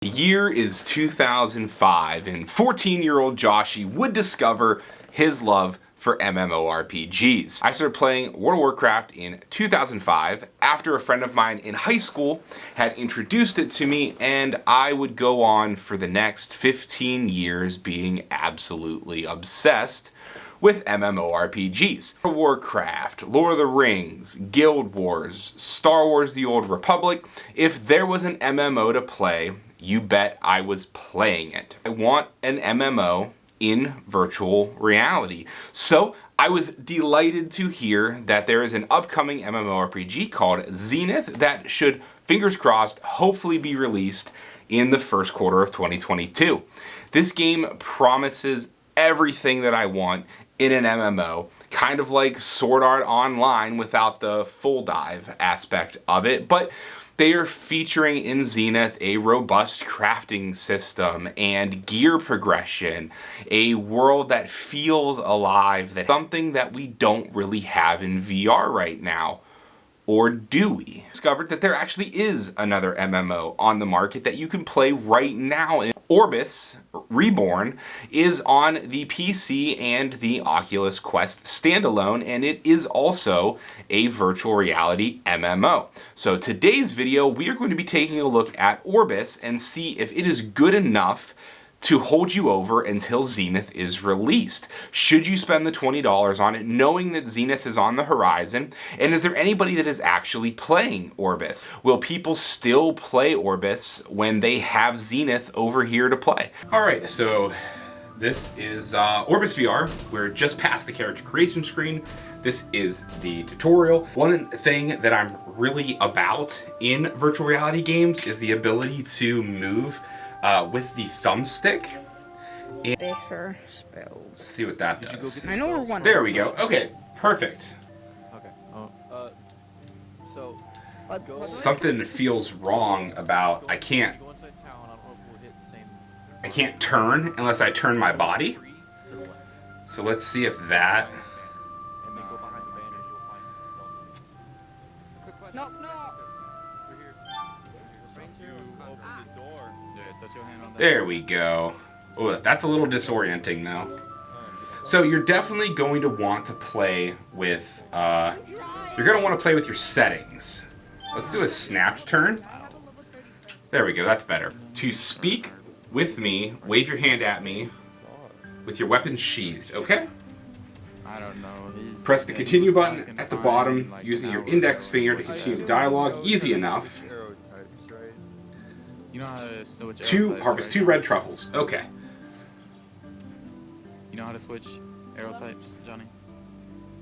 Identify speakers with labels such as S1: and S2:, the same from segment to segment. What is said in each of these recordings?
S1: The year is 2005, and 14-year-old Joshy would discover his love for MMORPGs. I started playing World of Warcraft in 2005 after a friend of mine in high school had introduced it to me, and I would go on for the next 15 years being absolutely obsessed with MMORPGs. Warcraft, Lord of the Rings, Guild Wars, Star Wars The Old Republic. If there was an MMO to play, you bet I was playing it. I want an MMO in virtual reality. So I was delighted to hear that there is an upcoming MMORPG called Zenith that should, fingers crossed, hopefully be released in the first quarter of 2022. This game promises everything that I want in an MMO, kind of like Sword Art Online without the full dive aspect of it, but they are featuring in Zenith a robust crafting system and gear progression, a world that feels alive, that's something that we don't really have in VR right now. Or do we? Discovered that there actually is another MMO on the market that you can play right now. Orbus Reborn is on the PC and the Oculus Quest standalone, and it is also a virtual reality MMO. So today's video, we are going to be taking a look at Orbus and see if it is good enough to hold you over until Zenith is released. Should you spend the $20 on it knowing that Zenith is on the horizon? And is there anybody that is actually playing Orbus? Will people still play Orbus when they have Zenith over here to play? Alright, so this is Orbus VR. We're just past the character creation screen. This is the tutorial. One thing that I'm really about in virtual reality games is the ability to move with the thumbstick.
S2: Better spells.
S1: Let's see what that does.
S2: I know we're one.
S1: There we go. Okay, perfect.
S3: Okay. So
S1: Something feels wrong about I can't turn unless I turn my body. So let's see if that.
S2: No.
S1: There we go. Oh, that's a little disorienting though. So you're definitely going to want to play with, you're going to want to play with your settings. Let's do a snapped turn. There we go, that's better. To speak with me, wave your hand at me with your weapon sheathed, okay?
S3: I don't know.
S1: Press the continue button at the bottom using your index finger to continue the dialogue. Easy enough.
S3: You know how to switch
S1: Harvest 2 red truffles. Okay.
S3: You know how to switch arrow types, Johnny?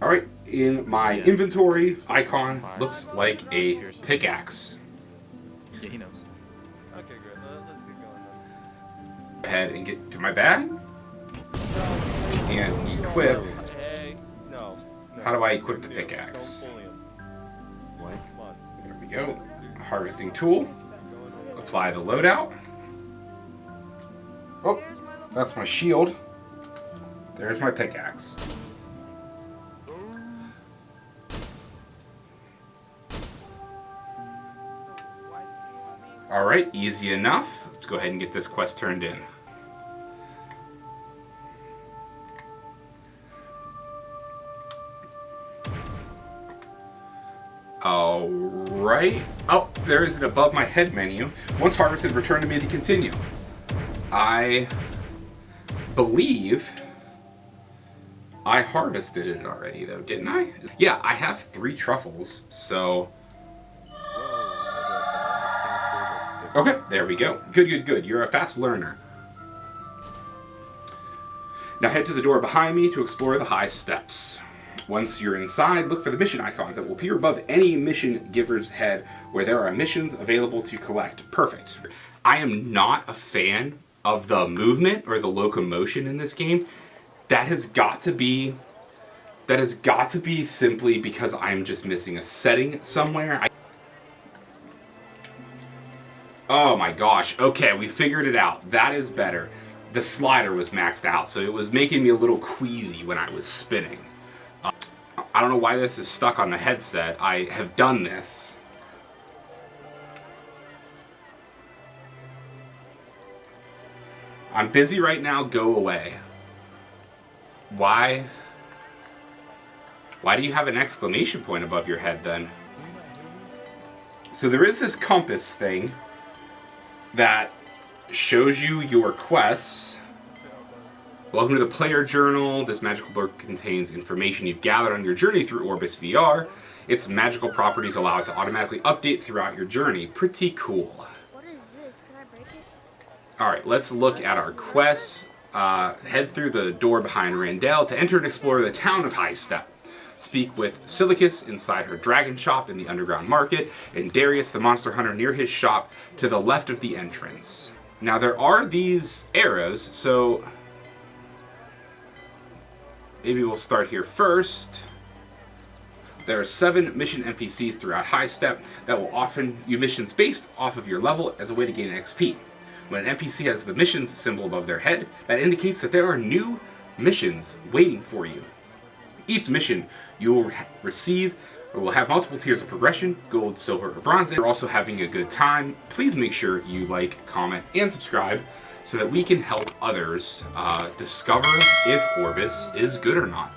S1: Alright, in my inventory, icon looks like a pickaxe.
S3: Yeah, he knows.
S4: Okay, good. Let's get going then.
S1: Go ahead and get to my bag. And equip.
S4: Hey, no.
S1: How do I equip the pickaxe?
S4: Don't pull him. Come on.
S1: There we go. Harvesting tool. Apply the loadout. Oh, that's my shield. There's my pickaxe. Alright, easy enough. Let's go ahead and get this quest turned in. Alright. Oh, there is an above my head menu. Once harvested, return to me to continue. I believe I harvested it already though, didn't I? Yeah, I have 3 truffles, so... Okay, there we go. Good. You're a fast learner. Now head to the door behind me to explore the high steps. Once you're inside, look for the mission icons that will appear above any mission giver's head where there are missions available to collect. Perfect. I am not a fan of the movement or the locomotion in this game. That has got to be simply because I'm just missing a setting somewhere. Oh my gosh. Okay, we figured it out. That is better. The slider was maxed out, so it was making me a little queasy when I was spinning. I don't know why this is stuck on the headset. I have done this. I'm busy right now, go away. Why? Why do you have an exclamation point above your head then? So there is this compass thing that shows you your quests. Welcome to the player journal. This magical book contains information you've gathered on your journey through Orbus VR. Its magical properties allow it to automatically update throughout your journey. Pretty cool.
S2: What is this? Can I break it?
S1: Alright, let's look at our quests. Head through the door behind Randell to enter and explore the town of High Step. Speak with Silicus inside her dragon shop in the underground market, and Darius the monster hunter near his shop to the left of the entrance. Now there are these arrows, so maybe we'll start here first. There are 7 mission NPCs throughout High Step that will offer you missions based off of your level as a way to gain XP. When an NPC has the missions symbol above their head, that indicates that there are new missions waiting for you. Each mission you will receive or will have multiple tiers of progression, gold, silver, or bronze. If you're also having a good time, please make sure you like, comment, and subscribe so that we can help others discover if Orbus is good or not.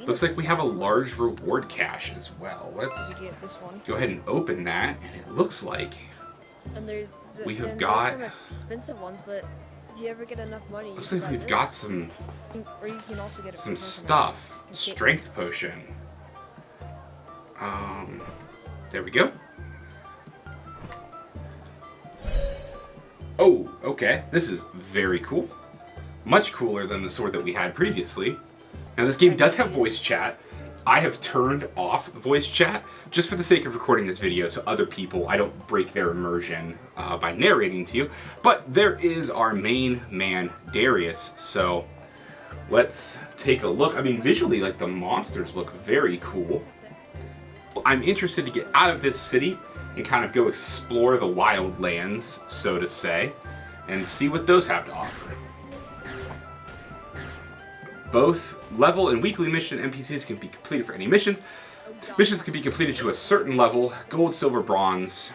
S1: Looks like we have a large reward cache as well. Let's
S2: Get this one.
S1: go ahead and open that, and it looks like
S2: And there,
S1: we have
S2: and
S1: got...
S2: there's some expensive ones, but if you ever get enough money, you
S1: Looks
S2: can
S1: like
S2: buy
S1: we've
S2: this.
S1: got some
S2: Or you can also get it
S1: some
S2: from somewhere
S1: stuff.
S2: else.
S1: Strength potion. There we go. Oh, okay. This is very cool. Much cooler than the sword that we had previously. Now this game does have voice chat. I have turned off voice chat just for the sake of recording this video so other people, I don't break their immersion by narrating to you. But there is our main man, Darius, so let's take a look. I mean, visually, like, the monsters look very cool. I'm interested to get out of this city and kind of go explore the wild lands, so to say, and see what those have to offer. Both level and weekly mission NPCs can be completed for any missions. Missions can be completed to a certain level, gold, silver, bronze,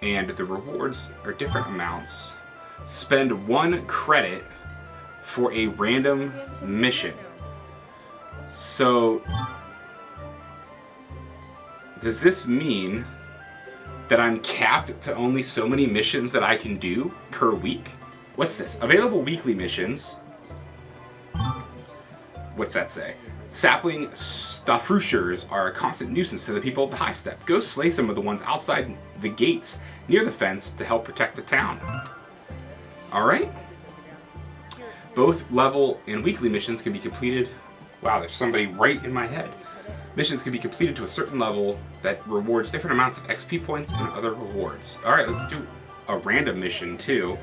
S1: and the rewards are different amounts. Spend 1 credit for a random mission. So, does this mean that I'm capped to only so many missions that I can do per week? What's this? Available weekly missions. What's that say? Sapling staffrushers are a constant nuisance to the people of the High Step. Go slay some of the ones outside the gates near the fence to help protect the town. Alright. Both level and weekly missions can be completed. Wow, there's somebody right in my head. Missions can be completed to a certain level that rewards different amounts of XP points and other rewards. Alright, let's do a random mission too.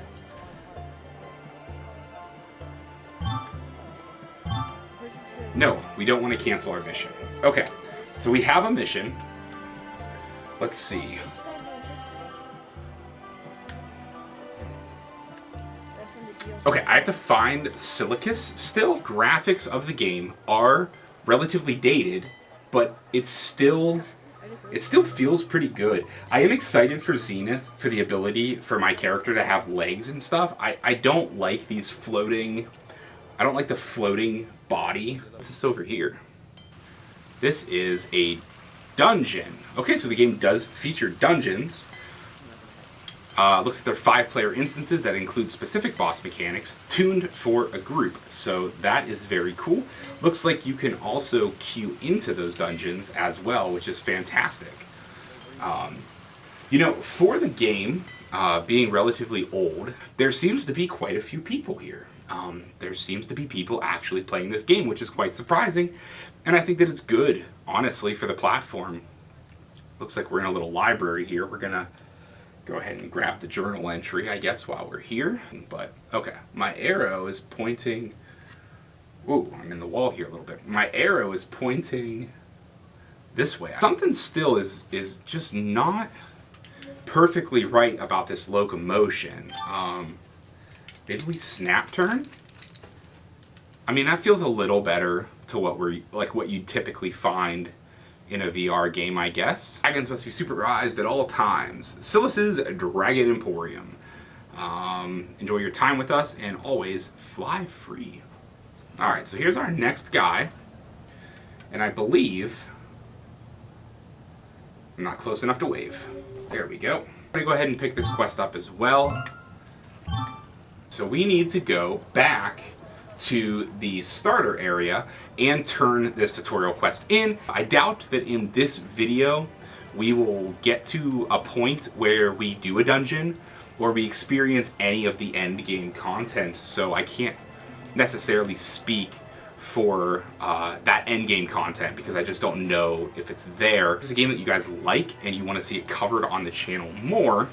S1: No, we don't want to cancel our mission. Okay, so we have a mission. Let's see. Okay, I have to find Silicus still. Graphics of the game are relatively dated, but it still feels pretty good. I am excited for Zenith, for the ability for my character to have legs and stuff. I don't like these floating... I don't like the floating body. What's this over here? This is a dungeon. Okay, so the game does feature dungeons. Looks like there are 5-player instances that include specific boss mechanics tuned for a group. So that is very cool. Looks like you can also queue into those dungeons as well, which is fantastic. You know, for the game being relatively old, there seems to be quite a few people here. There seems to be people actually playing this game, which is quite surprising. And I think that it's good, honestly, for the platform. Looks like we're in a little library here. We're gonna go ahead and grab the journal entry, I guess, while we're here. But, okay, my arrow is pointing... Ooh, I'm in the wall here a little bit. My arrow is pointing this way. Something still is just not perfectly right about this locomotion. Maybe we snap turn? I mean, that feels a little better to what what you'd typically find in a VR game, I guess. Dragons must be supervised at all times. Silas's Dragon Emporium. Enjoy your time with us, and always fly free. Alright, so here's our next guy. And I believe I'm not close enough to wave. There we go. I'm going to go ahead and pick this quest up as well. So we need to go back to the starter area and turn this tutorial quest in. I doubt that in this video we will get to a point where we do a dungeon or we experience any of the end game content, so I can't necessarily speak for that end game content because I just don't know if it's there. If it's a game that you guys like and you want to see it covered on the channel more,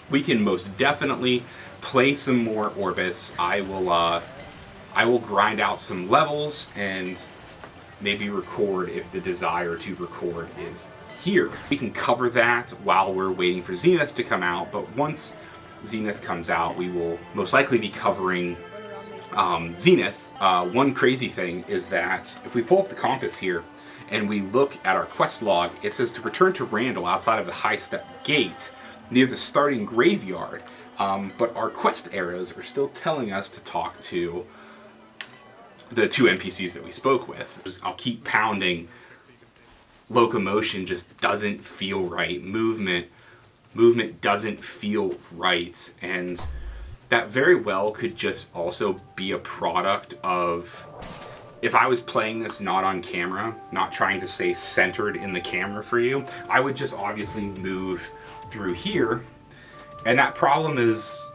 S1: we can most definitely play some more Orbus. I will grind out some levels and maybe record if the desire to record is here. We can cover that while we're waiting for Zenith to come out, but once Zenith comes out, we will most likely be covering Zenith. One crazy thing is that if we pull up the compass here and we look at our quest log, it says to return to Randall outside of the high step gate near the starting graveyard. But our quest arrows are still telling us to talk to the two NPCs that we spoke with. I'll keep pounding. Locomotion just doesn't feel right. Movement doesn't feel right. And that very well could just also be a product of, if I was playing this not on camera, not trying to stay centered in the camera for you, I would just obviously move through here, and that problem is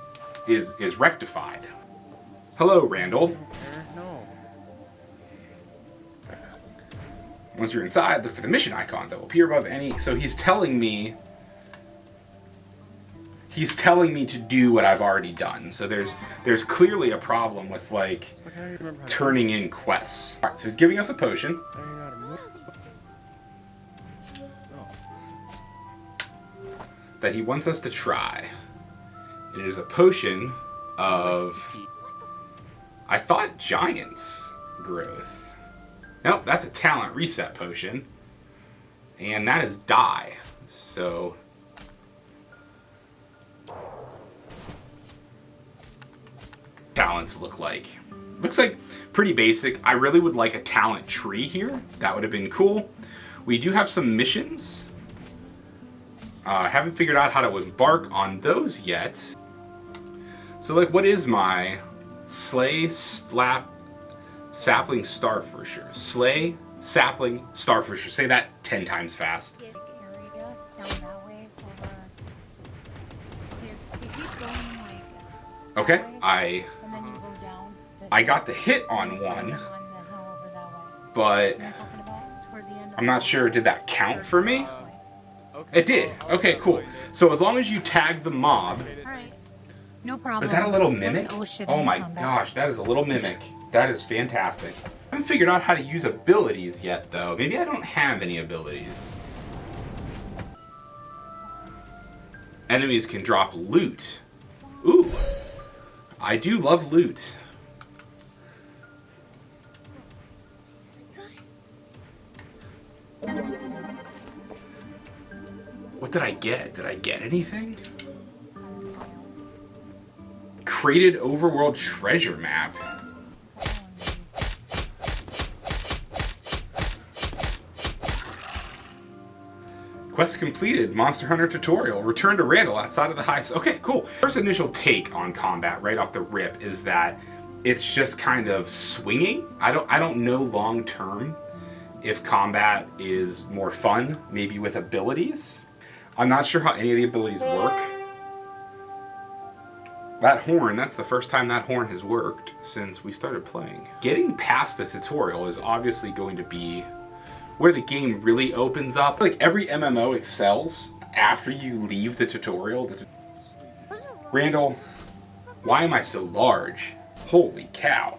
S1: rectified. Hello, Randall.
S4: No.
S1: Once you're inside, look for the mission icons that will appear above any. So he's telling me to do what I've already done. So there's clearly a problem with like turning in quests. All right, so he's giving us a potion. That he wants us to try. It is a potion of, I thought, giant's growth. Nope, that's a talent reset potion. And that is die. So talents look like. Looks like pretty basic. I really would like a talent tree here. That would have been cool. We do have some missions. Haven't figured out how to embark on those yet. So like, what is my slay slap sapling starfisher? Slay sapling starfisher. Say that 10 times fast.
S5: Area down that way over. If you keep going like
S1: Okay,
S5: that way, and then you go down.
S1: I got the hit on one,
S5: on the hill over that way.
S1: but
S5: You know what I'm talking about? Toward the end of
S1: I'm not sure. Did that count for me?
S4: Okay.
S1: It did. Okay, cool. So as long as you tag the mob.
S5: Alright. No problem.
S1: Is that a little mimic?
S5: Once shit
S1: Oh
S5: in
S1: my
S5: combat.
S1: gosh, that is a little mimic. That is fantastic. I haven't figured out how to use abilities yet, though. Maybe I don't have any abilities. Enemies can drop loot. Ooh. I do love loot. What did I get? Did I get anything? Created overworld treasure map. Quest completed. Monster Hunter tutorial. Return to Randall outside of the high. Okay, cool. First initial take on combat right off the rip is that it's just kind of swinging. I don't know long term if combat is more fun, maybe with abilities. I'm not sure how any of the abilities work. That horn, that's the first time that horn has worked since we started playing. Getting past the tutorial is obviously going to be where the game really opens up. Like every MMO excels after you leave the tutorial. Randall, why am I so large? Holy cow.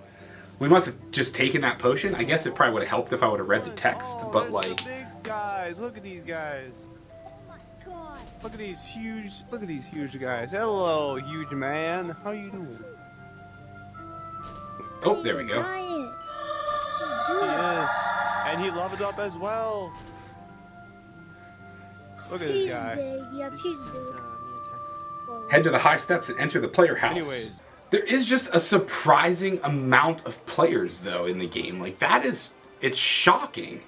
S1: We must have just taken that potion. I guess it probably would have helped if I would have read the text,
S4: Oh,
S1: but
S4: there's
S1: like...
S4: the big guys. Look at these guys.
S2: God.
S4: Look at these huge guys. Hello, huge man. How you doing?
S1: Oh, there we go.
S2: Giant.
S4: Yes. And he leveled up as well. Look at this
S2: He's
S4: guy.
S2: big. Yep, he's big.
S1: Head to the high steps and enter the player house.
S4: Anyways.
S1: There is just a surprising amount of players, though, in the game. Like, it's shocking.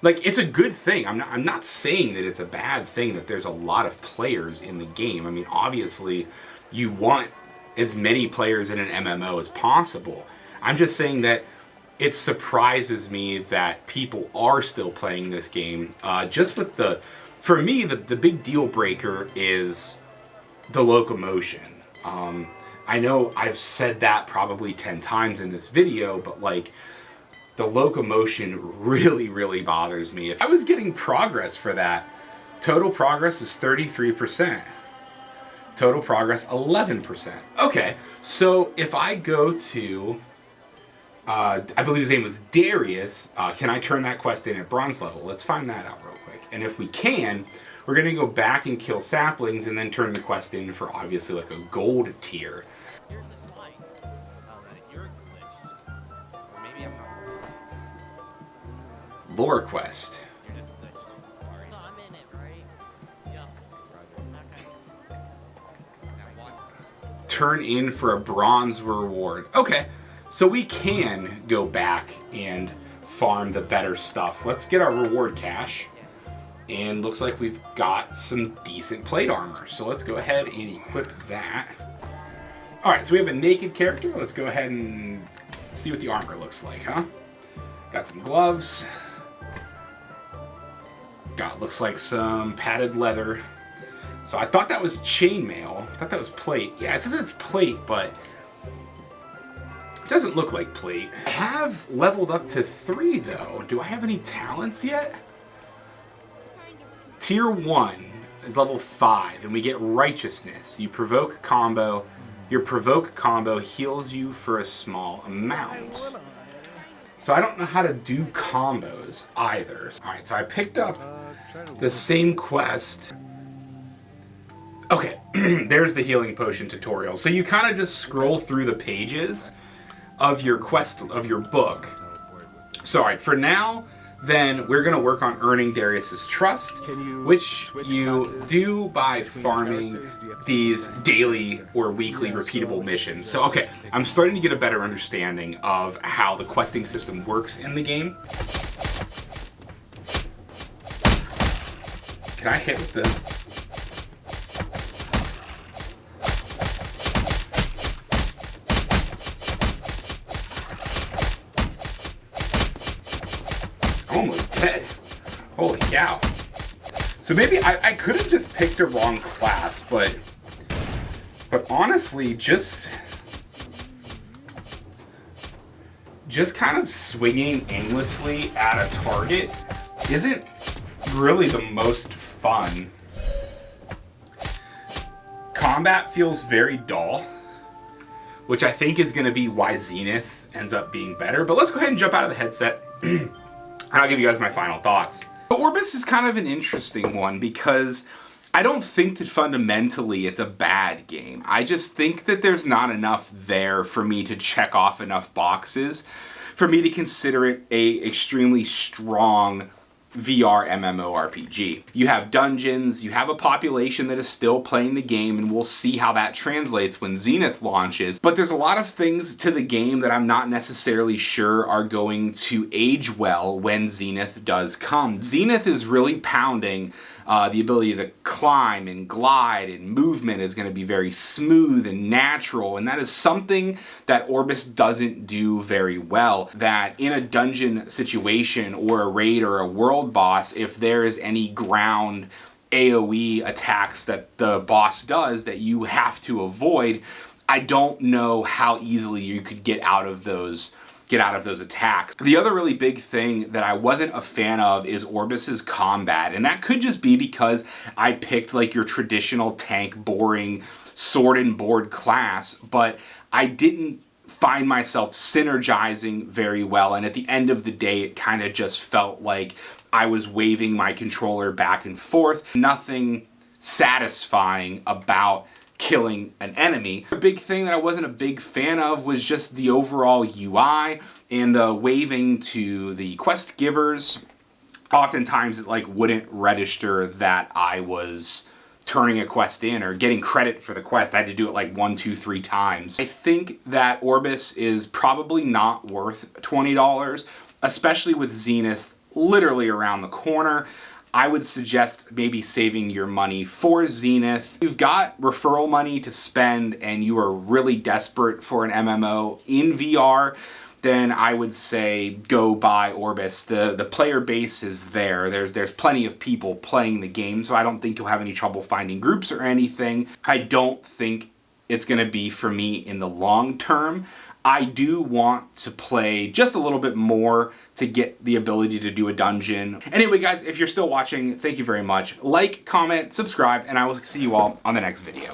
S1: Like, it's a good thing. I'm not saying that it's a bad thing that there's a lot of players in the game. I mean, obviously, you want as many players in an MMO as possible. I'm just saying that it surprises me that people are still playing this game. Just with for me, the big deal breaker is the Locomotion. I know I've said that probably 10 times in this video, but like, the Locomotion really, really bothers me. If I was getting progress for that, total progress is 33%. Total progress, 11%. Okay, so if I go to, I believe his name was Darius, can I turn that quest in at bronze level? Let's find that out real quick. And if we can, we're gonna go back and kill saplings and then turn the quest in for obviously like a gold tier.
S6: Here's the line. You're glitched. Or maybe I'm not.
S1: Lore quest.
S6: You're just glitched. Sorry.
S2: No, I'm in it, right? Yeah. Okay.
S6: Now watch.
S1: Turn in for a bronze reward. Okay, so we can go back and farm the better stuff. Let's get our reward cache. And looks like we've got some decent plate armor. So let's go ahead and equip that. Alright, so we have a naked character. Let's go ahead and see what the armor looks like, huh? Got some gloves. Looks like some padded leather. So I thought that was chainmail. I thought that was plate. Yeah, it says it's plate, but it doesn't look like plate. I have leveled up to 3, though. Do I have any talents yet? Tier 1 is level 5, and we get Righteousness. You provoke combo. Your provoke combo heals you for a small amount. So I don't know how to do combos either. Alright, so I picked up the same quest. Okay, there's the healing potion tutorial. So you kind of just scroll through the pages of your quest, of your book. So alright, for now, then we're going to work on earning Darius's trust, which you do by farming these daily or weekly repeatable missions. So, okay, I'm starting to get a better understanding of how the questing system works in the game. Can I hit with the... Almost dead. Holy cow. So maybe I could have just picked a wrong class, but honestly, just kind of swinging aimlessly at a target isn't really the most fun. Combat feels very dull, which I think is going to be why Zenith ends up being better. But let's go ahead and jump out of the headset. And I'll give you guys my final thoughts. Orbus is kind of an interesting one because I don't think that fundamentally it's a bad game. I just think that there's not enough there for me to check off enough boxes for me to consider it a extremely strong VR MMORPG. You have dungeons, you have a population that is still playing the game, and we'll see how that translates when Zenith launches. But there's a lot of things to the game that I'm not necessarily sure are going to age well when Zenith does come. Zenith is really pounding the ability to climb and glide, and movement is going to be very smooth and natural, and that is something that Orbus doesn't do very well. That in a dungeon situation or a raid or a world boss, if there is any ground AoE attacks that the boss does that you have to avoid, I don't know how easily you could get out of those attacks. The other really big thing that I wasn't a fan of is Orbus's combat, and that could just be because I picked like your traditional tank, boring sword and board class, but I didn't find myself synergizing very well, and at the end of the day it kind of just felt like I was waving my controller back and forth. Nothing satisfying about killing an enemy. The big thing that I wasn't a big fan of was just the overall UI and the waving to the quest givers. Oftentimes it like wouldn't register that I was turning a quest in or getting credit for the quest. I had to do it like 1, 2, 3 times. I think that Orbus is probably not worth $20, especially with Zenith literally around the corner. I would suggest maybe saving your money for Zenith. If you've got referral money to spend and you are really desperate for an MMO in VR, then I would say go buy Orbus. The player base is there. There's plenty of people playing the game, so I don't think you'll have any trouble finding groups or anything. I don't think it's gonna be for me in the long term. I do want to play just a little bit more to get the ability to do a dungeon. Anyway, guys, if you're still watching, thank you very much. Like, comment, subscribe, and I will see you all on the next video.